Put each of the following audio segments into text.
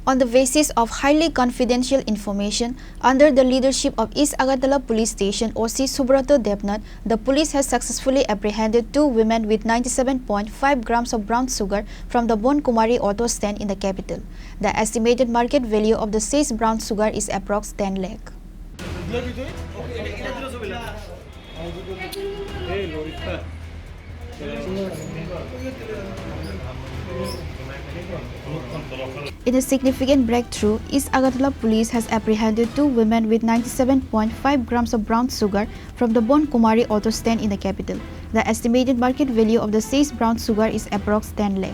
On the basis of highly confidential information, under the leadership of East Agartala Police Station OC Subrato Debnath, the police has successfully apprehended 2 women with 97.5 grams of brown sugar from the Bon Kumari auto stand in the capital. The estimated market value of the seized brown sugar is approx 10 lakh. In a significant breakthrough, East Agartala Police has apprehended 2 women with 97.5 grams of brown sugar from the Bon Kumari auto stand in the capital. The estimated market value of the seized brown sugar is approx 10 lakh.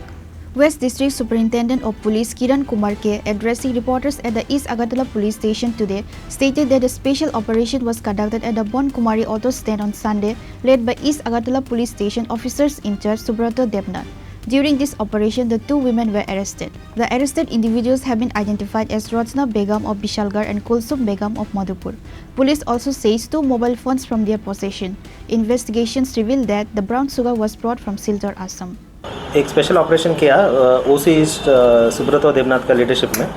West District Superintendent of Police Kiran Kumar K, addressing reporters at the East Agartala Police Station today, stated that a special operation was conducted at the Bon Kumari auto stand on Sunday, led by East Agartala Police Station officers in charge Subrato Debnath. During this operation, the 2 women were arrested. The arrested individuals have been identified as Rajna Begum of Bishalgarh and Kulsum Begum of Madhupur. Police also says 2 mobile phones from their possession. Investigations reveal that the brown sugar was brought from Silchar, Assam. एक special operation किया ओसी east Subroto Debnath का leadership में,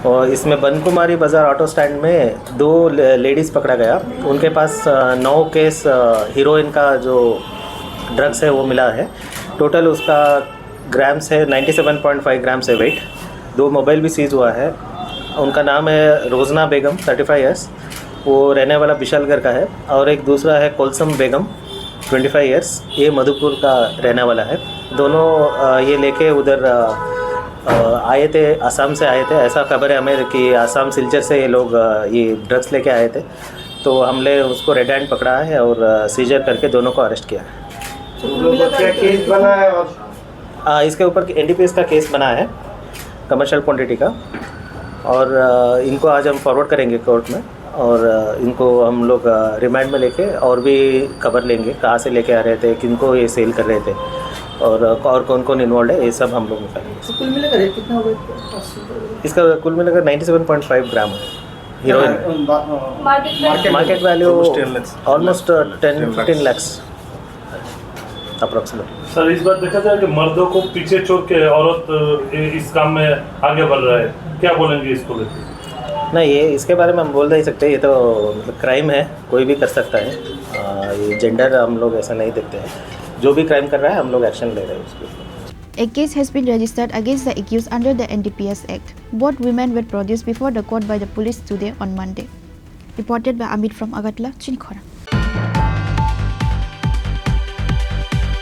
और इसमें बन कुमारी बाज़ार auto stand में 2 ladies पकड़ा गया। उनके पास 9 केस हीरोइन का जो ड्रग्स है वो मिला है। टोटल उसका ग्राम्स है 97.5 ग्राम्स है वेट। 2 मोबाइल भी सीज हुआ है। उनका नाम है रोजना बेगम 35 ईयर्स, वो रहने वाला बिशालगढ़ का है, और एक दूसरा है कोलसम बेगम 25 ईयर्स, ये मधुपुर का रहने वाला है। दोनों ये लेके उधर आए थे, असम से आए थे। ऐसा खबर है हमें कि असम सिलचर से ये लोग ये ड्रग्स लेके आए थे, तो हमने उसको रेड हैंड पकड़ा है और सीजर करके दोनों को अरेस्ट किया है। क्या केस बना है? और इसके ऊपर NDPS का केस बना है, कमर्शियल क्वांटिटी का, और इनको आज हम फॉरवर्ड करेंगे कोर्ट में, और इनको हम लोग रिमांड में लेके और भी खबर लेंगे, कहाँ से लेके आ रहे थे, किनको ये सेल कर रहे थे, और कौन कौन इन्वॉल्व है, ये सब हम लोग निकालेंगे। कुल मिलाकर रेट कितना होगा इसका? कुल मिलाकर 97.5 ग्राम है heroine. Market value almost 10-15 lakhs approximate. Sir, इस बार देखा जाए कि मर्दों को पीछे छोड़ के औरत इस काम में आगे बढ़ रहा है, क्या बोलेंगे इसको लेकर? नहीं, ये इसके बारे में हम बोल नहीं सकते, ये तो मतलब क्राइम है, कोई भी कर सकता है। ये जेंडर हम लोग ऐसा नहीं देखते हैं। जो भी क्राइम कर रहा है हम लोग एक्शन ले रहे हैं उसके ऊपर। A case has been registered against the accused under the NDPS Act. Both women were produced before the court by the police today on Monday. Reported by Amit from Agartala, Chinkhora.